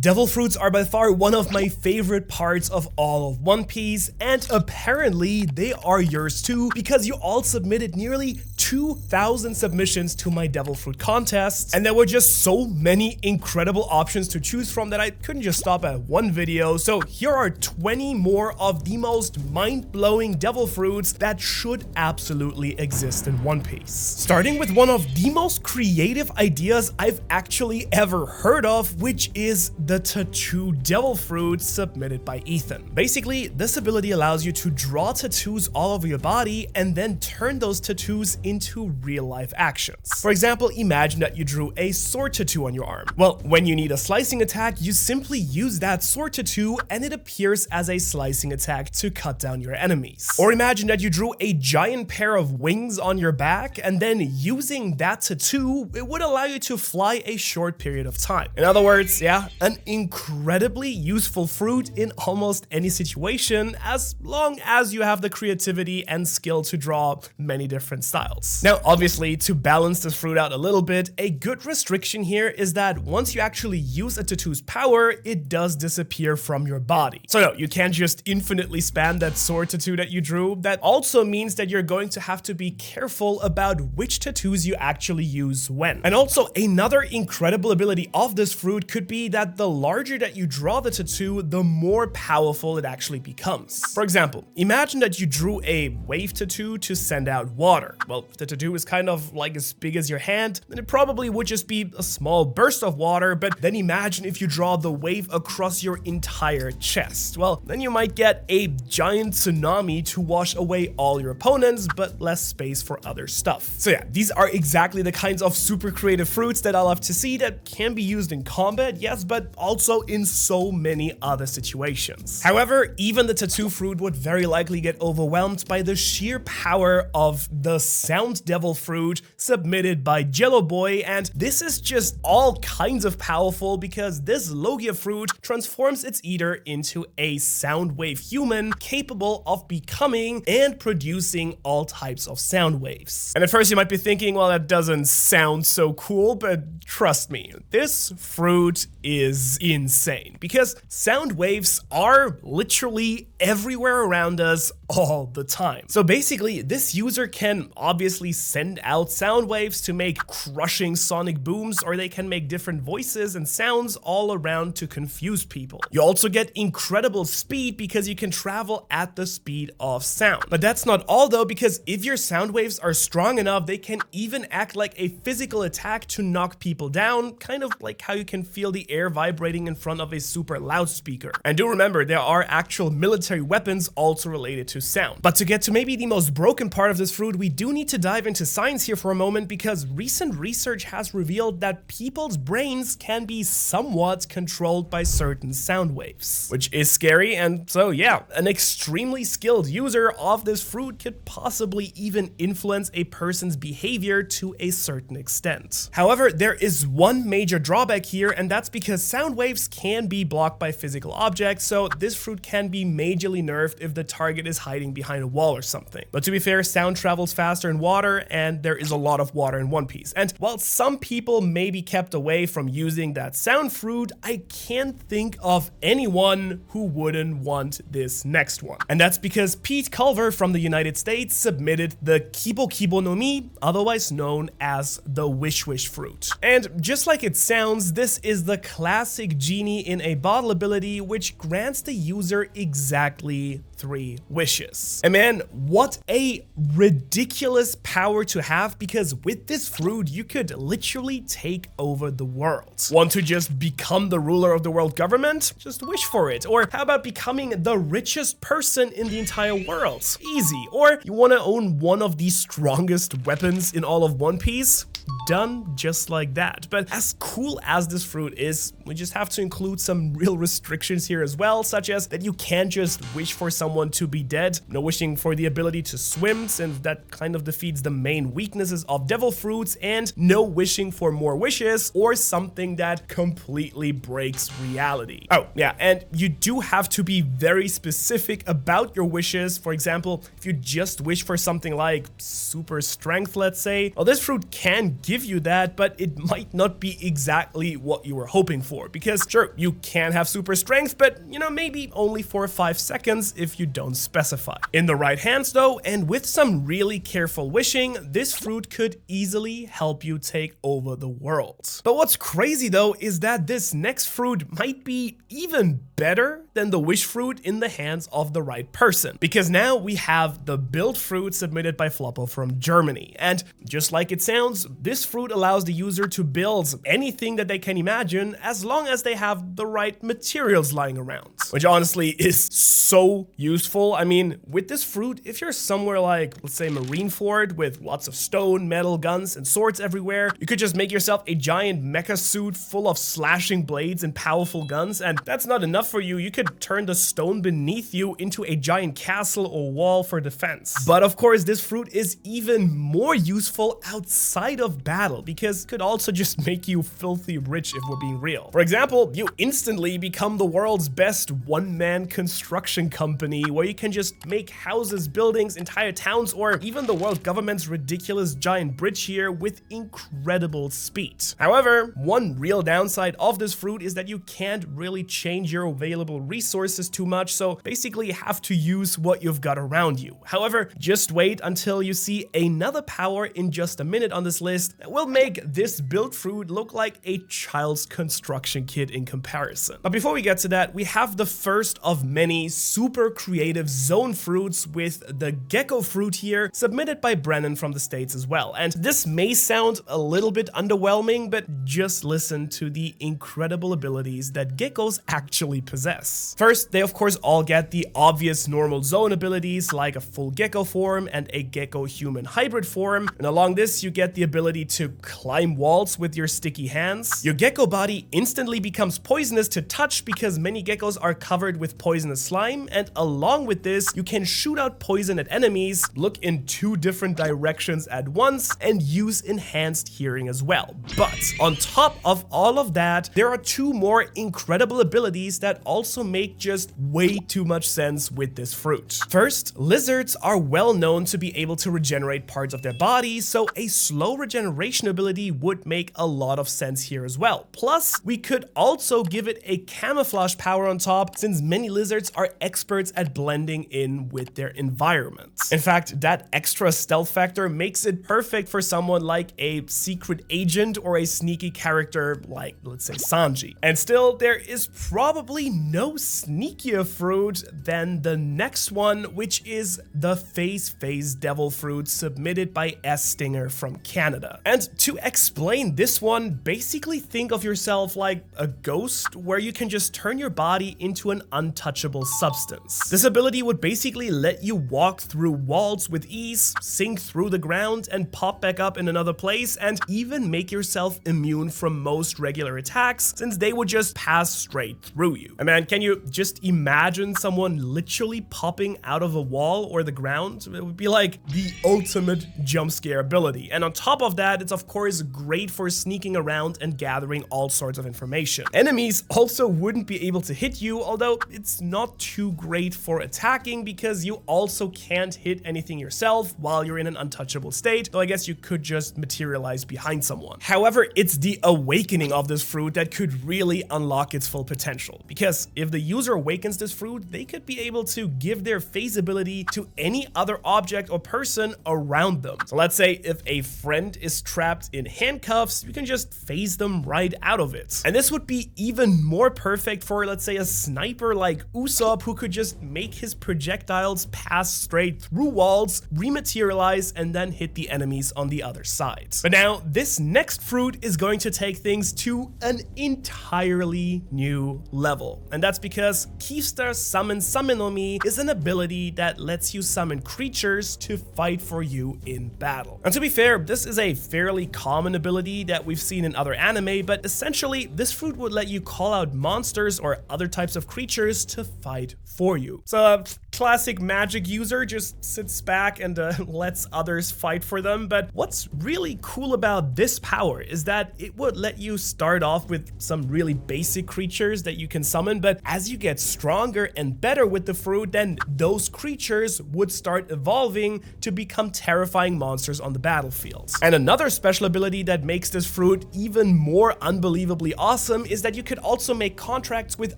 Devil fruits are by far one of my favorite parts of all of One Piece, and apparently they are yours too, because you all submitted nearly 2,000 submissions to my devil fruit contest, and there were just so many incredible options to choose from that I couldn't just stop at one video. So here are 20 more of the most mind-blowing devil fruits that should absolutely exist in One Piece. Starting with one of the most creative ideas I've actually ever heard of, which is the tattoo devil fruit submitted by Ethan. Basically, this ability allows you to draw tattoos all over your body and then turn those tattoos into real-life actions. For example, imagine that you drew a sword tattoo on your arm. Well, when you need a slicing attack, you simply use that sword tattoo and it appears as a slicing attack to cut down your enemies. Or imagine that you drew a giant pair of wings on your back, and then using that tattoo, it would allow you to fly a short period of time. In other words, yeah, an incredibly useful fruit in almost any situation, as long as you have the creativity and skill to draw many different styles. Now, obviously, to balance this fruit out a little bit, a good restriction here is that once you actually use a tattoo's power, it does disappear from your body. So no, you can't just infinitely spam that sword tattoo that you drew. That also means that you're going to have to be careful about which tattoos you actually use when. And also, another incredible ability of this fruit could be that the larger that you draw the tattoo, the more powerful it actually becomes. For example, imagine that you drew a wave tattoo to send out water. Well, if the tattoo is kind of like as big as your hand, then it probably would just be a small burst of water, but then imagine if you draw the wave across your entire chest. Well, then you might get a giant tsunami to wash away all your opponents, but less space for other stuff. So yeah, these are exactly the kinds of super creative fruits that I love to see that can be used in combat, yes, but also in so many other situations. However, even the tattoo fruit would very likely get overwhelmed by the sheer power of the sound devil fruit submitted by Jello Boy, and this is just all kinds of powerful because this Logia fruit transforms its eater into a sound wave human capable of becoming and producing all types of sound waves. And at first you might be thinking, well, that doesn't sound so cool, but trust me, this fruit is insane because sound waves are literally everywhere around us all the time. So basically, this user can obviously send out sound waves to make crushing sonic booms, or they can make different voices and sounds all around to confuse people. You also get incredible speed because you can travel at the speed of sound. But that's not all though, because if your sound waves are strong enough, they can even act like a physical attack to knock people down, kind of like how you can feel the air vibrating in front of a super loudspeaker. And do remember, there are actual military weapons also related to sound. But to get to maybe the most broken part of this fruit, we do need to dive into science here for a moment, because recent research has revealed that people's brains can be somewhat controlled by certain sound waves, which is scary. And so yeah, an extremely skilled user of this fruit could possibly even influence a person's behavior to a certain extent. However, there is one major drawback here, and that's because sound waves can be blocked by physical objects, so this fruit can be majorly nerfed if the target is hiding behind a wall or something. But to be fair, sound travels faster in water, and there is a lot of water in One Piece. And while some people may be kept away from using that sound fruit, I can't think of anyone who wouldn't want this next one. And that's because Pete Culver from the United States submitted the Kibo Kibo no Mi, otherwise known as the Wish Wish fruit. And just like it sounds, this is the classic genie in a bottle ability, which grants the user exactly 3 wishes. And man, what a ridiculous power to have, because with this fruit, you could literally take over the world. Want to just become the ruler of the world government? Just wish for it. Or how about becoming the richest person in the entire world? Easy. Or you want to own one of the strongest weapons in all of One Piece? Done just like that. But as cool as this fruit is, we just have to include some real restrictions here as well, such as that you can't just wish for someone to be dead, no wishing for the ability to swim, since that kind of defeats the main weaknesses of devil fruits, and no wishing for more wishes or something that completely breaks reality. Oh yeah, and you do have to be very specific about your wishes. For example, if you just wish for something like super strength, let's say, well, this fruit can can give you that, but it might not be exactly what you were hoping for. Because sure, you can have super strength, but maybe only for 5 seconds if you don't specify. In the right hands though, and with some really careful wishing, this fruit could easily help you take over the world. But what's crazy though is that this next fruit might be even better than the wish fruit in the hands of the right person. Because now we have the build fruit submitted by Floppo from Germany. And just like it sounds, this fruit allows the user to build anything that they can imagine as long as they have the right materials lying around. Which honestly is so useful. I mean, with this fruit, if you're somewhere like, let's say, Marineford with lots of stone, metal, guns, and swords everywhere, you could just make yourself a giant mecha suit full of slashing blades and powerful guns, and that's not enough for you. You could turn the stone beneath you into a giant castle or wall for defense. But of course, this fruit is even more useful outside of battle, because it could also just make you filthy rich if we're being real. For example, you instantly become the world's best one-man construction company, where you can just make houses, buildings, entire towns, or even the world government's ridiculous giant bridge here with incredible speed. However, one real downside of this fruit is that you can't really change your available resources too much, so basically you have to use what you've got around you. However, just wait until you see another power in just a minute on this list that will make this build fruit look like a child's construction kit in comparison. But before we get to that, we have the first of many super creative zone fruits with the Gecko Fruit here, submitted by Brennan from the States as well. And this may sound a little bit underwhelming, but just listen to the incredible abilities that geckos actually possess. First, they of course all get the obvious normal zone abilities like a full gecko form and a gecko-human hybrid form, and along this you get the ability to climb walls with your sticky hands. Your gecko body instantly becomes poisonous to touch because many geckos are covered with poisonous slime, and along with this you can shoot out poison at enemies, look in 2 different directions at once, and use enhanced hearing as well. But on top of all of that, there are 2 more incredible abilities that also make just way too much sense with this fruit. First, lizards are well known to be able to regenerate parts of their body, so a slow regeneration ability would make a lot of sense here as well. Plus, we could also give it a camouflage power on top, since many lizards are experts at blending in with their environments. In fact, that extra stealth factor makes it perfect for someone like a secret agent or a sneaky character like, let's say, Sanji. And still, there is probably no sneakier fruit than the next one, which is the Phas Phase Devil Fruit submitted by 𝚻𝚎𝚐𝚗𝚍 from Canada. And to explain this one, basically think of yourself like a ghost where you can just turn your body into an untouchable substance. This ability would basically let you walk through walls with ease, sink through the ground, and pop back up in another place, and even make yourself immune from most regular attacks, since they would just pass straight through you. And man, can you just imagine someone literally popping out of a wall or the ground? It would be like the ultimate jump scare ability. And on top of that, it's of course great for sneaking around and gathering all sorts of information. Enemies also wouldn't be able to hit you, although it's not too great for attacking because you also can't hit anything yourself while you're in an untouchable state, though I guess you could just materialize behind someone. However, it's the awakening of this fruit that could really unlock its full potential, because if the user awakens this fruit, they could be able to give their phase ability to any other object or person around them. So let's say if a friend is trapped in handcuffs, you can just phase them right out of it. And this would be even more perfect for, let's say, a sniper like Usopp, who could just make his projectiles pass straight through walls, rematerialize, and then hit the enemies on the other side. But now, this next fruit is going to take things to an entirely new level. And that's because Keefstar Summon Summon-Omi is an ability that lets you summon creatures to fight for you in battle. And to be fair, this is a fairly common ability that we've seen in other anime, but essentially, this fruit would let you call out monsters or other types of creatures to fight for you. So classic magic user, just sits back and lets others fight for them. But what's really cool about this power is that it would let you start off with some really basic creatures that you can summon, but as you get stronger and better with the fruit, then those creatures would start evolving to become terrifying monsters on the battlefield. And another special ability that makes this fruit even more unbelievably awesome is that you could also make contracts with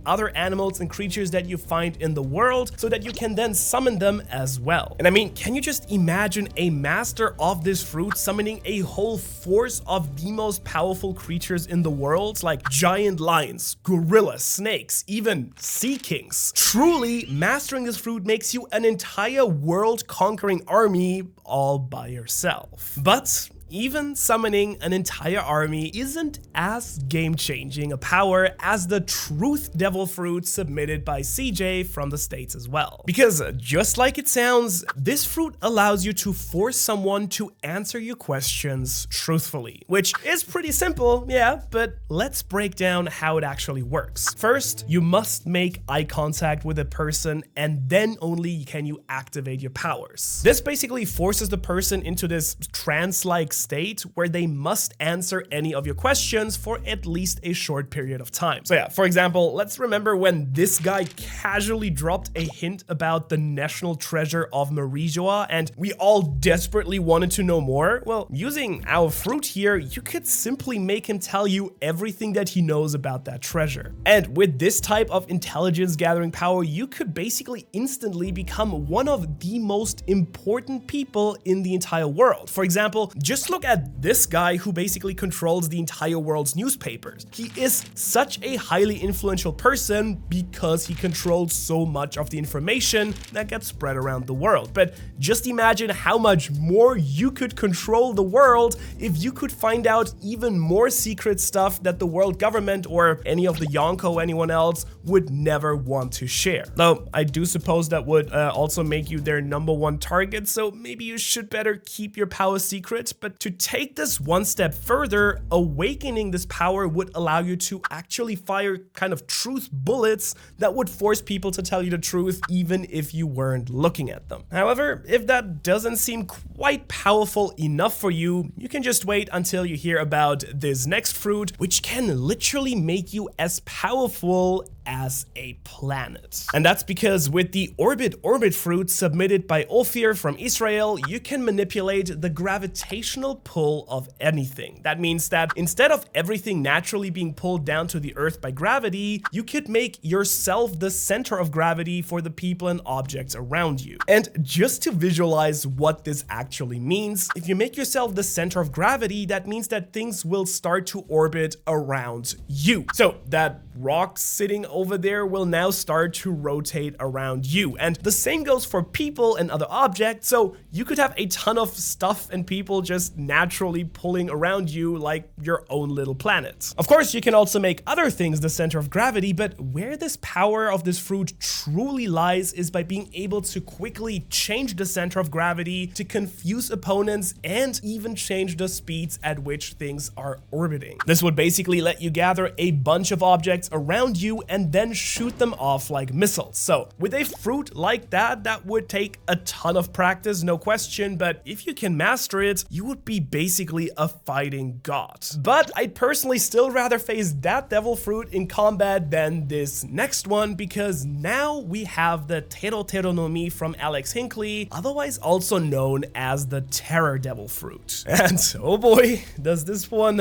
other animals and creatures that you find in the world so that you can then summon them as well. And I mean, can you just imagine a master of this fruit summoning a whole force of the most powerful creatures in the world, like giant lions, gorillas, snakes, even sea kings? Truly, mastering this fruit makes you an entire world-conquering army all by yourself. But even summoning an entire army isn't as game-changing a power as the Truth Devil Fruit submitted by CJ from the States as well. Because just like it sounds, this fruit allows you to force someone to answer your questions truthfully, which is pretty simple, yeah, but let's break down how it actually works. First, you must make eye contact with a person, and then only can you activate your powers. This basically forces the person into this trance-like state where they must answer any of your questions for at least a short period of time. So yeah, for example, let's remember when this guy casually dropped a hint about the national treasure of Marijoa and we all desperately wanted to know more. Well, using our fruit here, you could simply make him tell you everything that he knows about that treasure. And with this type of intelligence gathering power, you could basically instantly become one of the most important people in the entire world. For example, just look at this guy who basically controls the entire world's newspapers. He is such a highly influential person because he controls so much of the information that gets spread around the world. But just imagine how much more you could control the world if you could find out even more secret stuff that the world government or any of the Yonko or anyone else would never want to share. Though I do suppose that would also make you their #1 target, so maybe you should better keep your power secret. But to take this one step further, awakening this power would allow you to actually fire kind of truth bullets that would force people to tell you the truth even if you weren't looking at them. However, if that doesn't seem quite powerful enough for you, you can just wait until you hear about this next fruit, which can literally make you as powerful as a planet. And that's because with the Orbit fruit submitted by Ophir from Israel, you can manipulate the gravitational pull of anything. That means that instead of everything naturally being pulled down to the earth by gravity, you could make yourself the center of gravity for the people and objects around you. And just to visualize what this actually means, if you make yourself the center of gravity, that means that things will start to orbit around you. So that rock sitting over there will now start to rotate around you. And the same goes for people and other objects, so you could have a ton of stuff and people just naturally pulling around you like your own little planet. Of course, you can also make other things the center of gravity, but where this power of this fruit truly lies is by being able to quickly change the center of gravity to confuse opponents and even change the speeds at which things are orbiting. This would basically let you gather a bunch of objects around you and then shoot them off like missiles. So with a fruit like that, that would take a ton of practice, no question, but if you can master it, you would be basically a fighting god. But I'd personally still rather face that devil fruit in combat than this next one, because now we have the 𝚻𝚐𝚐𝚗 𝚎 from Alex Hinckley, otherwise also known as the Terror Devil Fruit. And oh boy, does this one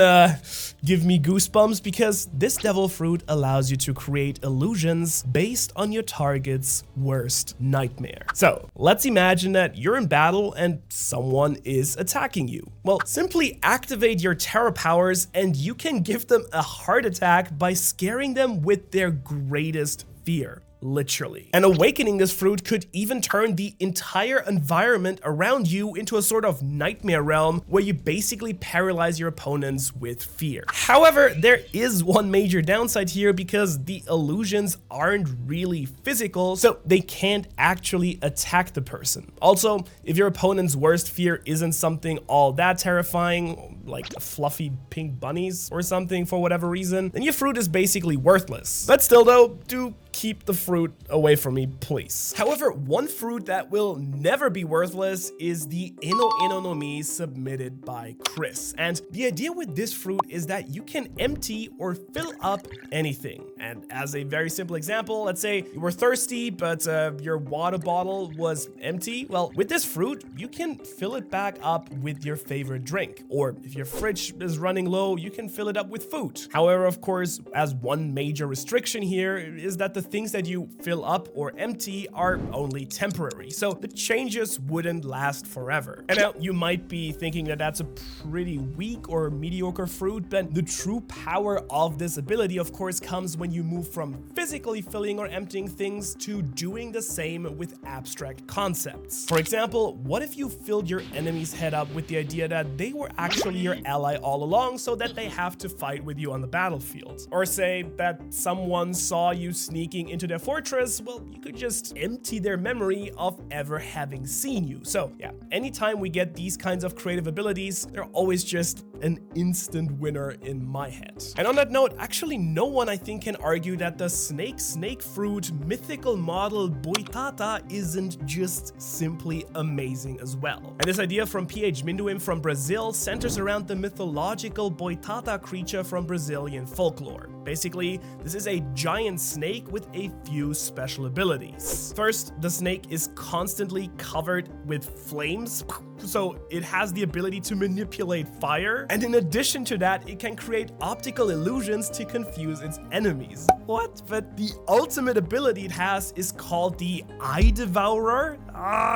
give me goosebumps, because this devil fruit allows you to create illusions based on your target's worst nightmare. So let's imagine that you're in battle and someone is attacking you. Well, simply activate your terror powers and you can give them a heart attack by scaring them with their greatest fear. Literally. And awakening this fruit could even turn the entire environment around you into a sort of nightmare realm where you basically paralyze your opponents with fear. However, there is one major downside here, because the illusions aren't really physical, so they can't actually attack the person. Also, if your opponent's worst fear isn't something all that terrifying, like fluffy pink bunnies or something for whatever reason, then your fruit is basically worthless. But still though, do keep the fruit away from me, please. However, one fruit that will never be worthless is the Ino no Mi submitted by Chris. And the idea with this fruit is that you can empty or fill up anything. And as a very simple example, let's say you were thirsty, but your water bottle was empty. Well, with this fruit, you can fill it back up with your favorite drink. Or if your fridge is running low, you can fill it up with food. However, of course, as one major restriction here is that the things that you fill up or empty are only temporary. So the changes wouldn't last forever. And now you might be thinking that that's a pretty weak or mediocre fruit, but the true power of this ability, of course, comes when you move from physically filling or emptying things to doing the same with abstract concepts. For example, what if you filled your enemy's head up with the idea that they were actually your ally all along so that they have to fight with you on the battlefield? Or say that someone saw you sneaking into their fortress, well, you could just empty their memory of ever having seen you. So yeah, anytime we get these kinds of creative abilities, they're always just an instant winner in my head. And on that note, actually no one I think can argue that the snake fruit mythical model Boitata isn't just simply amazing as well. And this idea from PH Minduim from Brazil centers around the mythological Boitata creature from Brazilian folklore. Basically, this is a giant snake with a few special abilities. First, the snake is constantly covered with flames, so it has the ability to manipulate fire. And in addition to that, it can create optical illusions to confuse its enemies. What? But the ultimate ability it has is called the Eye Devourer,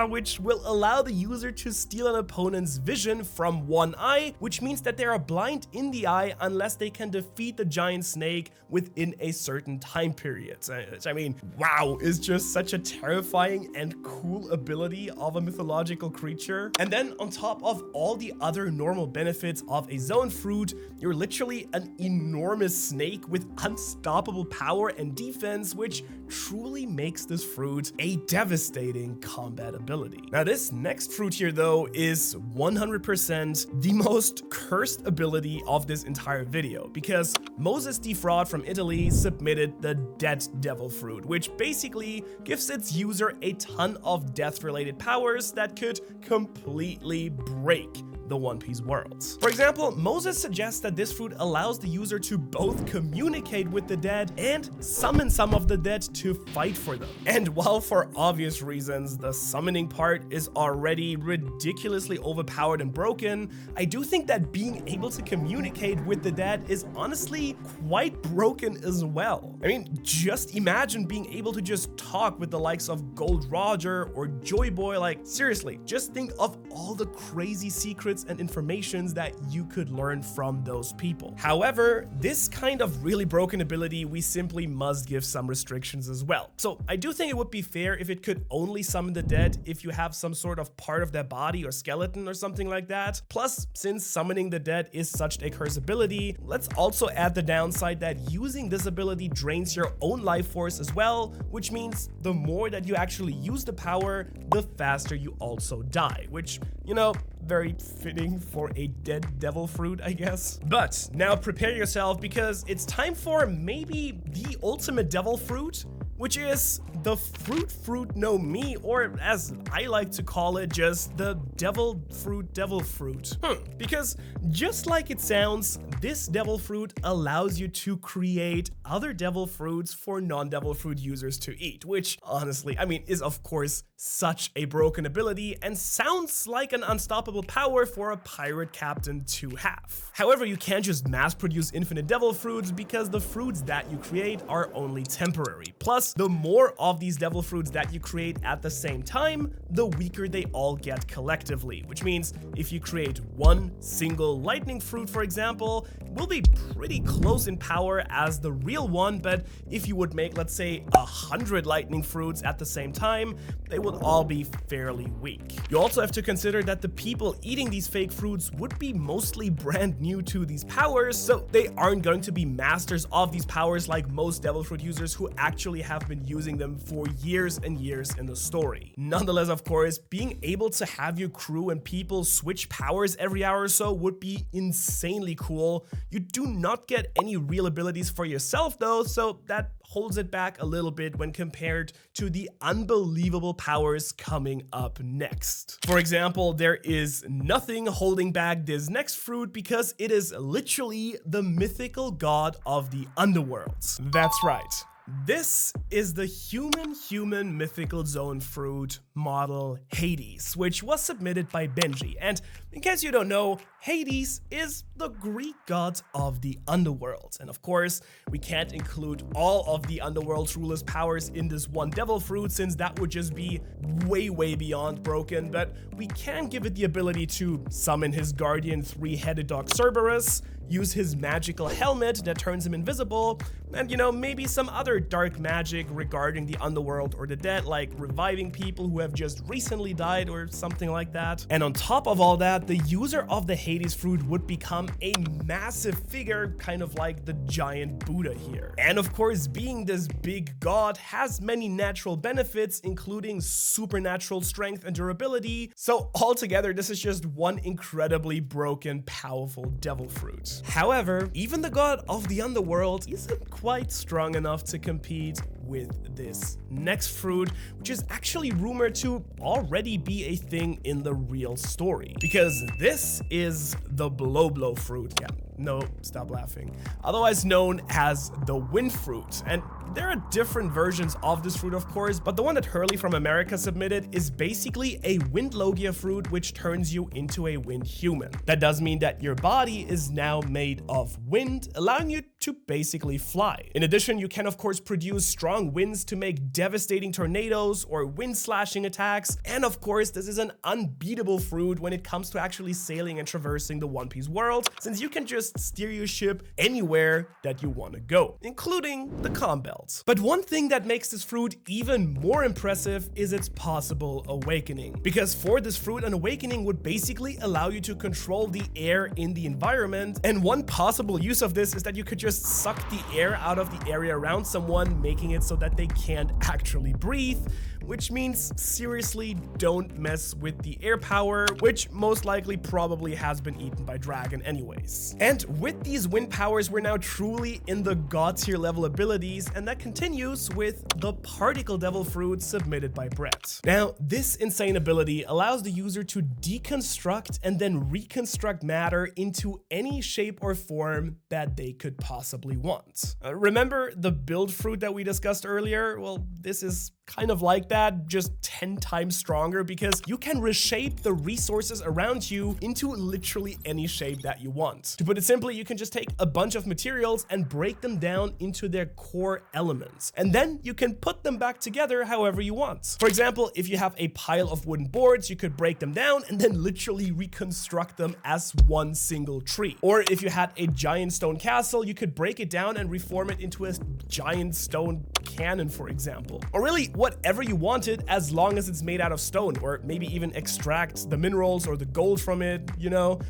which will allow the user to steal an opponent's vision from one eye, which means that they are blind in the eye unless they can defeat the giant snake within a certain time period. I mean, wow, is just such a terrifying and cool ability of a mythological creature. And then on top of all the other normal benefits of a zone fruit, you're literally an enormous snake with unstoppable power and defense, which truly makes this fruit a devastating combat ability. Now, this next fruit here, though, is 100% the most cursed ability of this entire video, because Moses Defraud from Italy submitted the Dead Devil Fruit, which basically gives its user a ton of death-related powers that could completely break the One Piece world. For example, Moses suggests that this fruit allows the user to both communicate with the dead and summon some of the dead to fight for them. And while for obvious reasons, the summoning part is already ridiculously overpowered and broken, I do think that being able to communicate with the dead is honestly quite broken as well. I mean, just imagine being able to just talk with the likes of Gold Roger or Joy Boy. Like, seriously, just think of all the crazy secrets and informations that you could learn from those people. However, this kind of really broken ability, we simply must give some restrictions as well. So I do think it would be fair if it could only summon the dead if you have some sort of part of their body or skeleton or something like that. Plus, since summoning the dead is such a curse ability, let's also add the downside that using this ability drains your own life force as well, which means the more that you actually use the power, the faster you also die, which, you know, very fitting for a dead devil fruit, I guess. But now prepare yourself, because it's time for maybe the ultimate devil fruit, which is the Fruit no Mi, or as I like to call it, just the devil fruit. Because just like it sounds, this devil fruit allows you to create other devil fruits for non-devil fruit users to eat, which honestly, I mean, is of course such a broken ability and sounds like an unstoppable power for a pirate captain to have. However, you can't just mass produce infinite devil fruits, because the fruits that you create are only temporary. Plus, the more of these devil fruits that you create at the same time, the weaker they all get collectively, which means if you create one single lightning fruit, for example, it will be pretty close in power as the real one, but if you would make, let's say, 100 lightning fruits at the same time, they would all be fairly weak. You also have to consider that the people eating these fake fruits would be mostly brand new to these powers, so they aren't going to be masters of these powers like most devil fruit users who actually have been using them him for years and years in the story. Nonetheless, of course, being able to have your crew and people switch powers every hour or so would be insanely cool. You do not get any real abilities for yourself though, so that holds it back a little bit when compared to the unbelievable powers coming up next. For example, there is nothing holding back this next fruit because it is literally the mythical god of the underworld. That's right. This is the human mythical zone fruit model Hades, which was submitted by Benji. And in case you don't know, Hades is the Greek god of the underworld. And of course, we can't include all of the underworld's ruler's powers in this one devil fruit, since that would just be way beyond broken. But we can give it the ability to summon his guardian three-headed dog Cerberus, use his magical helmet that turns him invisible, and maybe some other dark magic regarding the underworld or the dead, like reviving people who have just recently died or something like that. And on top of all that, the user of the Hades fruit would become a massive figure, kind of like the giant Buddha here. And of course, being this big god has many natural benefits, including supernatural strength and durability. So altogether, this is just one incredibly broken, powerful devil fruit. However, even the god of the underworld isn't quite strong enough to compete with this next fruit, which is actually rumored to already be a thing in the real story. Because this is the blow fruit. Yeah, no, stop laughing. Otherwise known as the wind fruit. And there are different versions of this fruit, of course, but the one that Hurley from America submitted is basically a wind logia fruit, which turns you into a wind human. That does mean that your body is now made of wind, allowing you to basically fly. In addition, you can of course produce strong winds to make devastating tornadoes or wind slashing attacks. And of course, this is an unbeatable fruit when it comes to actually sailing and traversing the One Piece world, since you can just steer your ship anywhere that you want to go, including the calm belt. But one thing that makes this fruit even more impressive is its possible awakening. Because for this fruit, an awakening would basically allow you to control the air in the environment. And one possible use of this is that you could just suck the air out of the area around someone, making it so that they can't actually breathe, which means seriously don't mess with the air power, which most likely probably has been eaten by Dragon anyways. And with these wind powers, we're now truly in the god tier level abilities, and that continues with the particle devil fruit submitted by Brett. Now, this insane ability allows the user to deconstruct and then reconstruct matter into any shape or form that they could possibly want. Remember the build fruit that we discussed earlier? Well, this is kind of like that, just 10 times stronger, because you can reshape the resources around you into literally any shape that you want. To put it simply, you can just take a bunch of materials and break them down into their core elements, and then you can put them back together however you want. For example, if you have a pile of wooden boards, you could break them down and then literally reconstruct them as one single tree. Or if you had a giant stone castle, you could break it down and reform it into a giant stone cannon, for example. Or really, whatever you wanted, as long as it's made out of stone, or maybe even extract the minerals or the gold from it,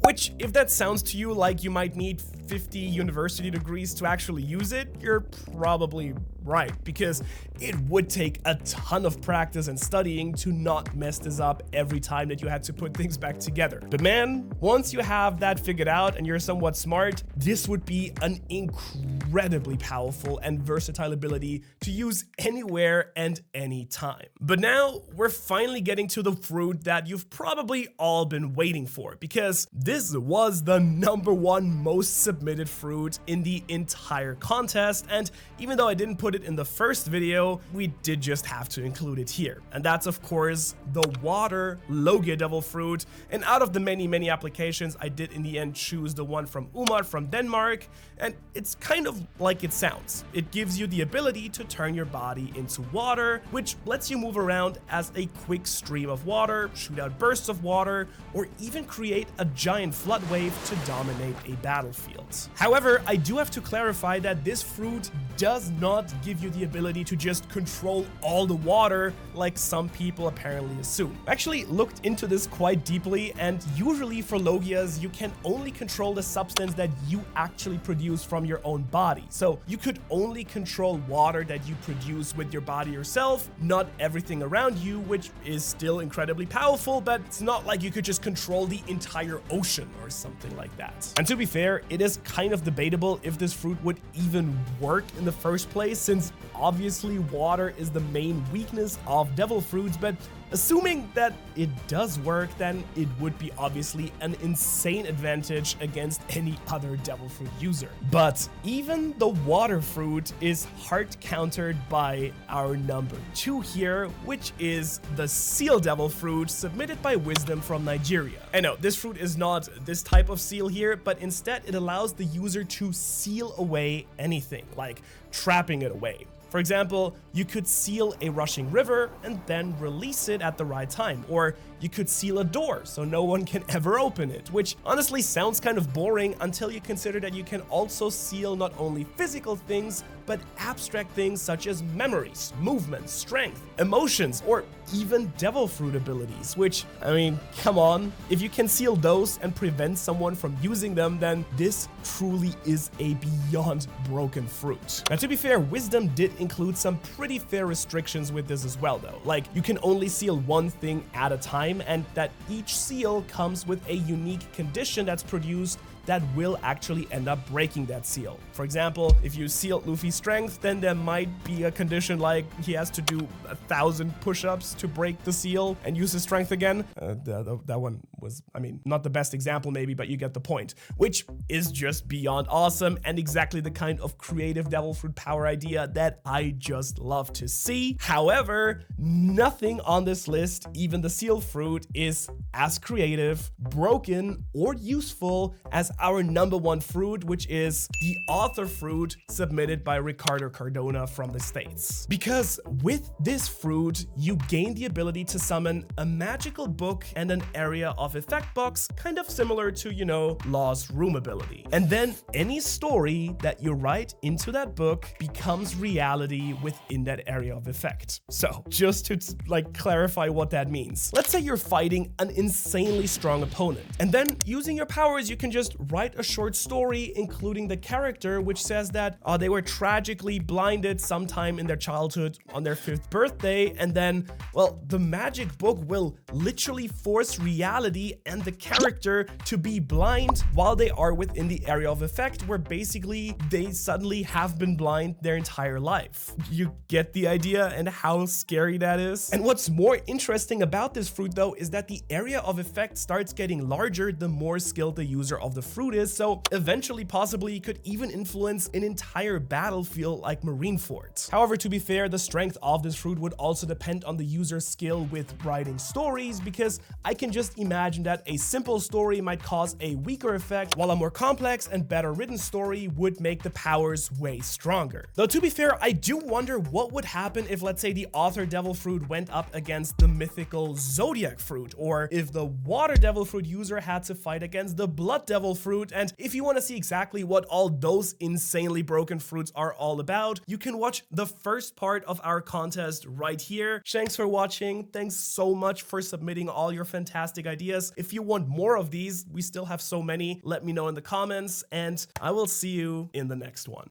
Which, if that sounds to you like you might need 50 university degrees to actually use it, you're probably right, because it would take a ton of practice and studying to not mess this up every time that you had to put things back together. But man, once you have that figured out and you're somewhat smart, this would be an incredibly powerful and versatile ability to use anywhere and anytime. But now we're finally getting to the fruit that you've probably all been waiting for, because this was the #1 most submitted fruit in the entire contest. And even though I didn't put it in the first video, we did just have to include it here. And that's of course the water Logia devil fruit. And out of the many applications, I did in the end choose the one from Umar from Denmark. And it's kind of like it sounds. It gives you the ability to turn your body into water, which lets you move around as a quick stream of water, shoot out bursts of water, or even create a giant flood wave to dominate a battlefield. However, I do have to clarify that this fruit does not give you the ability to just control all the water like some people apparently assume. I actually looked into this quite deeply, and usually for Logias, you can only control the substance that you actually produce from your own body. body. So you could only control water that you produce with your body yourself, not everything around you, which is still incredibly powerful, but it's not like you could just control the entire ocean or something like that. And to be fair, it is kind of debatable if this fruit would even work in the first place, since obviously water is the main weakness of devil fruits, but assuming that it does work, then it would be obviously an insane advantage against any other devil fruit user. But even the water fruit is hard countered by our number 2 here, which is the seal devil fruit submitted by Wisdom from Nigeria. I know this fruit is not this type of seal here, but instead it allows the user to seal away anything, like trapping it away. For example, you could seal a rushing river and then release it at the right time, or you could seal a door so no one can ever open it, which honestly sounds kind of boring until you consider that you can also seal not only physical things, but abstract things such as memories, movement, strength, emotions, or even devil fruit abilities, which, I mean, come on, if you can seal those and prevent someone from using them, then this truly is a beyond broken fruit. Now, to be fair, Wisdom did include some pretty fair restrictions with this as well though. Like, you can only seal one thing at a time, and that each seal comes with a unique condition that's produced that will actually end up breaking that seal. For example, if you seal Luffy's strength, then there might be a condition like he has to do 1,000 push-ups to break the seal and use his strength again. That one was, I mean, not the best example maybe, but you get the point, which is just beyond awesome and exactly the kind of creative devil fruit power idea that I just love to see. However, nothing on this list, even the seal fruit, is as creative, broken, or useful as our number 1 fruit, which is the author fruit submitted by Ricardo Cardona from the States. Because with this fruit, you gain the ability to summon a magical book and an area of effect box, kind of similar to, you know, Law's room ability. And then any story that you write into that book becomes reality within that area of effect. So just to like clarify what that means. Let's say you're fighting an insanely strong opponent, and then using your powers, you can just write a short story including the character which says that they were tragically blinded sometime in their childhood on their 5th birthday, and then, well, the magic book will literally force reality and the character to be blind while they are within the area of effect, where basically they suddenly have been blind their entire life. You get the idea and how scary that is? And what's more interesting about this fruit though is that the area of effect starts getting larger the more skilled the user of the fruit is, so eventually possibly you could even influence an entire battlefield like Marineford. However, to be fair, the strength of this fruit would also depend on the user's skill with writing stories, because I can just imagine that a simple story might cause a weaker effect, while a more complex and better written story would make the powers way stronger. Though to be fair, I do wonder what would happen if, let's say, the author devil fruit went up against the mythical zodiac fruit, or if the water devil fruit user had to fight against the blood devil fruit. And if you want to see exactly what all those insanely broken fruits are all about, you can watch the first part of our contest right here. Thanks for watching. Thanks so much for submitting all your fantastic ideas. If you want more of these, we still have so many, let me know in the comments, and I will see you in the next one.